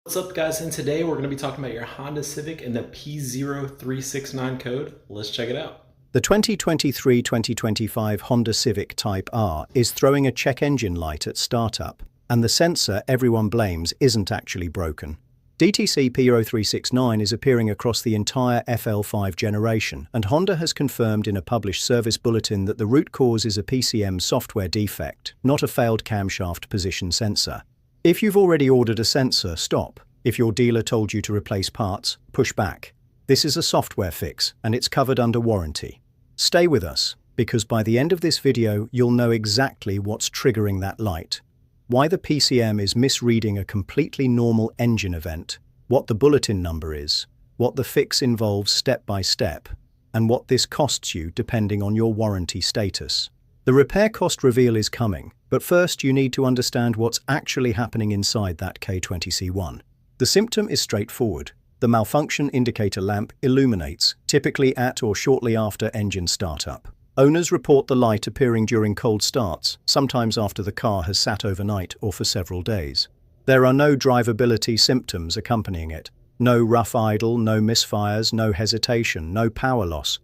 What's up guys, and today we're going to be talking about your Honda Civic and the P0369 code. Let's check it out. The 2023-2025 Honda Civic Type R is throwing a check engine light at startup, and the sensor everyone blames isn't actually broken. DTC P0369 is appearing across the entire FL5 generation, and Honda has confirmed in a published service bulletin that the root cause is a PCM software defect, not a failed camshaft position sensor. If you've already ordered a sensor, stop. If your dealer told you to replace parts, push back. This is a software fix, and it's covered under warranty. Stay with us, because by the end of this video, you'll know exactly what's triggering that light, why the PCM is misreading a completely normal engine event, what the bulletin number is, what the fix involves step by step, and what this costs you depending on your warranty status. The repair cost reveal is coming, but first you need to understand what's actually happening inside that K20C1. The symptom is straightforward. The malfunction indicator lamp illuminates, typically at or shortly after engine startup. Owners report the light appearing during cold starts, sometimes after the car has sat overnight or for several days. There are no drivability symptoms accompanying it. No rough idle, no misfires, no hesitation, no power loss.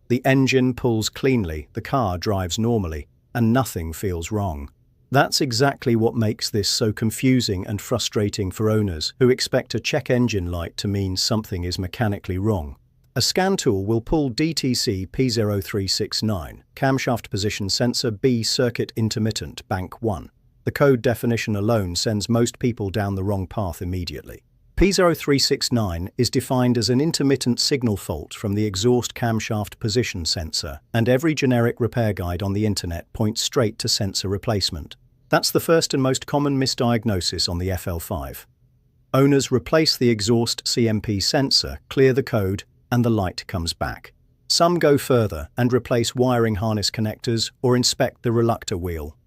The engine pulls cleanly, the car drives normally, and nothing feels wrong. That's exactly what makes this so confusing and frustrating for owners who expect a check engine light to mean something is mechanically wrong. A scan tool will pull DTC P0369, camshaft position sensor B circuit intermittent bank 1. The code definition alone sends most people down the wrong path immediately. P0369 is defined as an intermittent signal fault from the exhaust camshaft position sensor, and every generic repair guide on the internet points straight to sensor replacement. That's the first and most common misdiagnosis on the FL5. Owners replace the exhaust CMP sensor, clear the code, and the light comes back. Some go further and replace wiring harness connectors or inspect the reluctor wheel.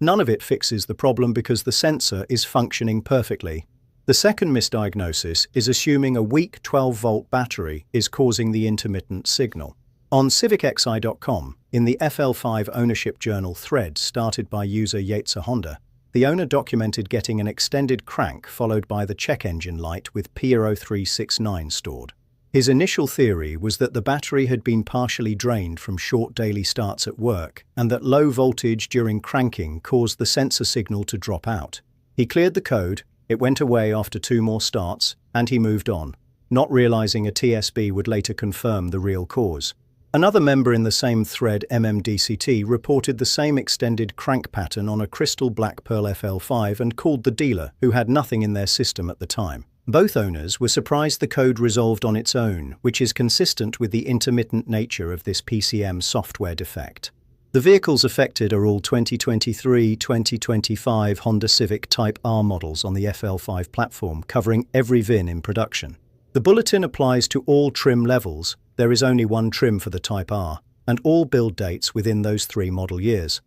None of it fixes the problem because the sensor is functioning perfectly. The second misdiagnosis is assuming a weak 12-volt battery is causing the intermittent signal. On civicxi.com, in the FL5 ownership journal thread started by user Yates Honda, the owner documented getting an extended crank followed by the check engine light with P0369 stored. His initial theory was that the battery had been partially drained from short daily starts at work and that low voltage during cranking caused the sensor signal to drop out. He cleared the code. It went away after 2 more starts, and he moved on, not realizing a TSB would later confirm the real cause. Another member in the same thread, MMDCT, reported the same extended crank pattern on a crystal black pearl FL5 and called the dealer, who had nothing in their system at the time. Both owners were surprised the code resolved on its own, which is consistent with the intermittent nature of this PCM software defect. The vehicles affected are all 2023-2025 Honda Civic Type R models on the FL5 platform, covering every VIN in production. The bulletin applies to all trim levels. There is only one trim for the Type R, and all build dates within those 3 model years.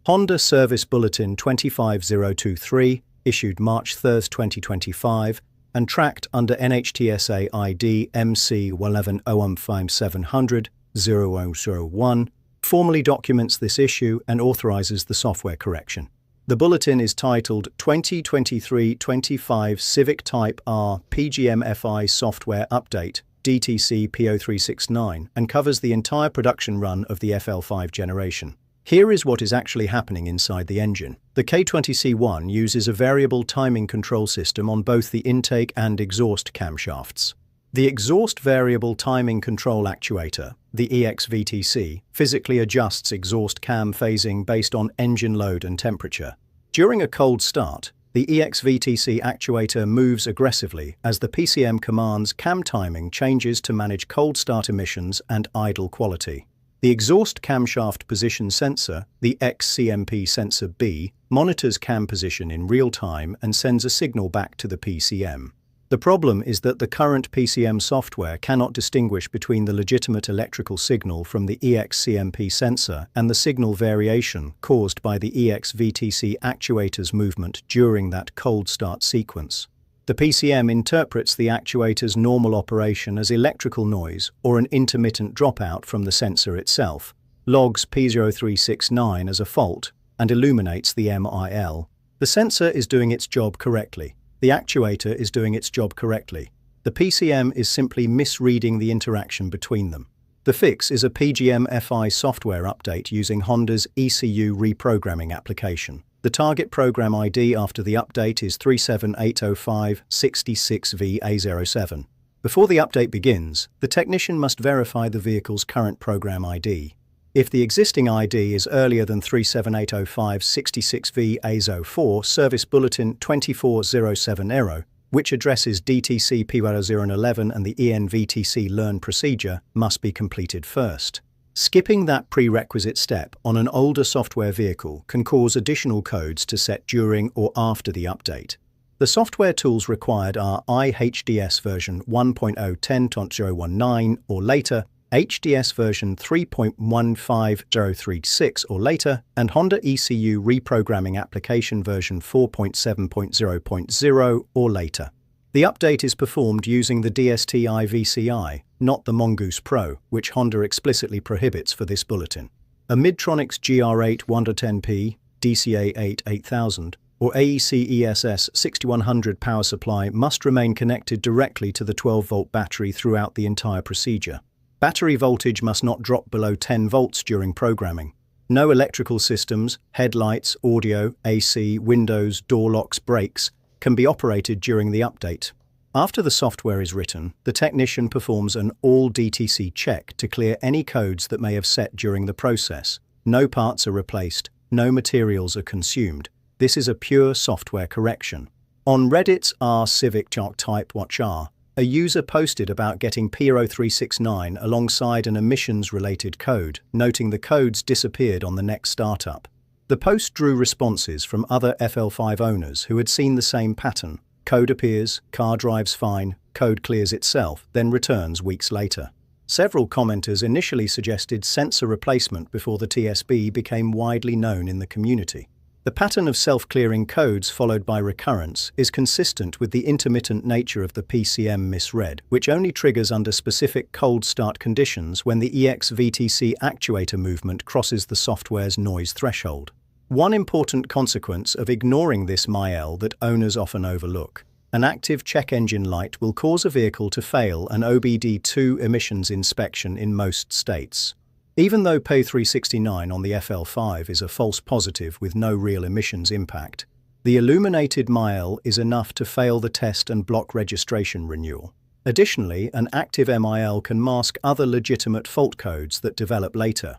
Honda Service Bulletin 25023, issued March 3, 2025, and tracked under NHTSA ID MC 11015700-0001, formally documents this issue and authorizes the software correction. The bulletin is titled 2023-25 Civic Type R PGMFI Software Update DTC P0369 and covers the entire production run of the FL5 generation. Here is what is actually happening inside the engine. The K20C1 uses a variable timing control system on both the intake and exhaust camshafts. The exhaust variable timing control actuator, the EX-VTC, physically adjusts exhaust cam phasing based on engine load and temperature. During a cold start, the EX-VTC actuator moves aggressively as the PCM command's cam timing changes to manage cold start emissions and idle quality. The exhaust camshaft position sensor, the XCMP sensor B, monitors cam position in real time and sends a signal back to the PCM. The problem is that the current PCM software cannot distinguish between the legitimate electrical signal from the EX-CMP sensor and the signal variation caused by the EX-VTC actuator's movement during that cold start sequence. The PCM interprets the actuator's normal operation as electrical noise or an intermittent dropout from the sensor itself, logs P0369 as a fault, and illuminates the MIL. The sensor is doing its job correctly. The actuator is doing its job correctly. The PCM is simply misreading the interaction between them. The fix is a PGM-FI software update using Honda's ECU reprogramming application. The target program ID after the update is 3780566VA07. Before the update begins, the technician must verify the vehicle's current program ID. If the existing ID is earlier than 3780566VA04, Service Bulletin 24070, which addresses DTC P1011 and the EN-VTC learn procedure, must be completed first. Skipping that prerequisite step on an older software vehicle can cause additional codes to set during or after the update. The software tools required are IHDS version 1.010.019 or later, HDS version 3.15036 or later, and Honda ECU reprogramming application version 4.7.0.0 or later. The update is performed using the DSTI VCI, not the Mongoose Pro, which Honda explicitly prohibits for this bulletin. A Midtronics GR8 110P, DCA8 8000, or AEC ESS 6100 power supply must remain connected directly to the 12-volt battery throughout the entire procedure. Battery voltage must not drop below 10 volts during programming. No electrical systems, headlights, audio, AC, windows, door locks, brakes can be operated during the update. After the software is written, the technician performs an all-DTC check to clear any codes that may have set during the process. No parts are replaced, no materials are consumed. This is a pure software correction. On Reddit's Civic Type R, a user posted about getting P0369 alongside an emissions-related code, noting the codes disappeared on the next startup. The post drew responses from other FL5 owners who had seen the same pattern. Code appears, car drives fine, code clears itself, then returns weeks later. Several commenters initially suggested sensor replacement before the TSB became widely known in the community. The pattern of self-clearing codes followed by recurrence is consistent with the intermittent nature of the PCM misread, which only triggers under specific cold start conditions when the EX-VTC actuator movement crosses the software's noise threshold. One important consequence of ignoring this MIL that owners often overlook: an active check engine light will cause a vehicle to fail an OBD2 emissions inspection in most states. Even though P0369 on the FL5 is a false positive with no real emissions impact, the illuminated MIL is enough to fail the test and block registration renewal. Additionally, an active MIL can mask other legitimate fault codes that develop later.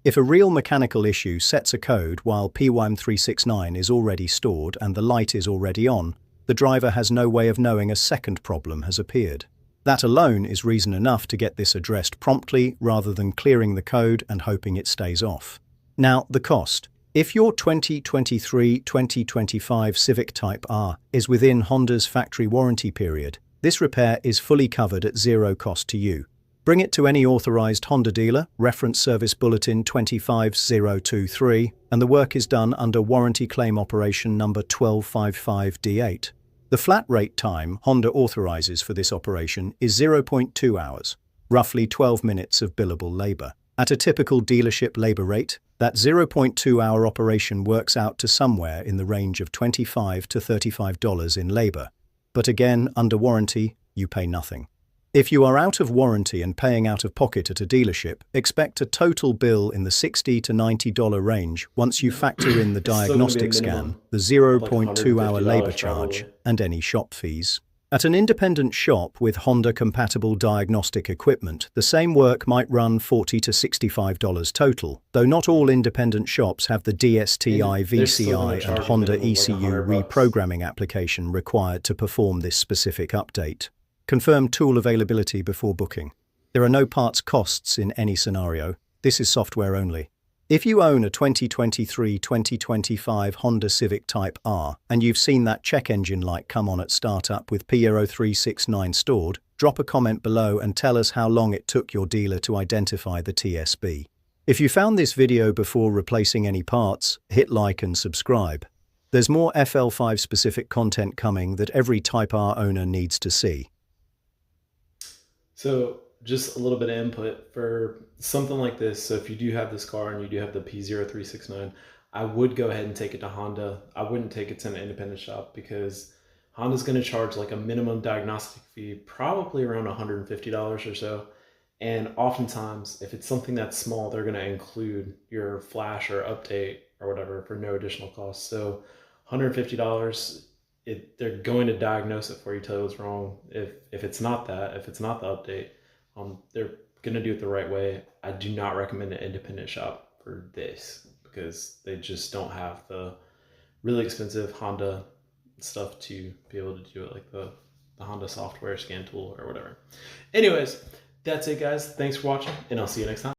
If a real mechanical issue sets a code while P1369 is already stored and the light is already on, the driver has no way of knowing a second problem has appeared. That alone is reason enough to get this addressed promptly rather than clearing the code and hoping it stays off. Now, the cost. If your 2023-2025 Civic Type R is within Honda's factory warranty period, this repair is fully covered at zero cost to you. Bring it to any authorized Honda dealer, reference Service Bulletin 25023, and the work is done under warranty claim operation number 1255D8. The flat rate time Honda authorizes for this operation is 0.2 hours, roughly 12 minutes of billable labor. At a typical dealership labor rate, that 0.2-hour operation works out to somewhere in the range of $25 to $35 in labor. But again, under warranty, you pay nothing. If you are out of warranty and paying out of pocket at a dealership, expect a total bill in the $60 to $90 range once you factor in the diagnostic scan, the 0.2-hour labor charge, and any shop fees. At an independent shop with Honda-compatible diagnostic equipment, the same work might run $40 to $65 total, though not all independent shops have the DSTI VCI and Honda ECU reprogramming application required to perform this specific update. Confirm tool availability before booking. There are no parts costs in any scenario. This is software only. If you own a 2023-2025 Honda Civic Type R and you've seen that check engine light come on at startup with P0369 stored, drop a comment below and tell us how long it took your dealer to identify the TSB. If you found this video before replacing any parts, hit like and subscribe. There's more FL5 specific content coming that every Type R owner needs to see. So just a little bit of input for something like this. So if you do have this car and you do have the P0369, I would go ahead and take it to Honda. I wouldn't take it to an independent shop because Honda's going to charge like a minimum diagnostic fee, probably around $150 or so. And oftentimes, if it's something that's small, they're going to include your flash or update or whatever for no additional cost. So $150, they're going to diagnose it for you, tell you what's wrong. If it's not that, if it's not the update, they're going to do it the right way. I do not recommend an independent shop for this because they just don't have the really expensive Honda stuff to be able to do it, like the Honda software scan tool or whatever. Anyways, that's it, guys. Thanks for watching, and I'll see you next time.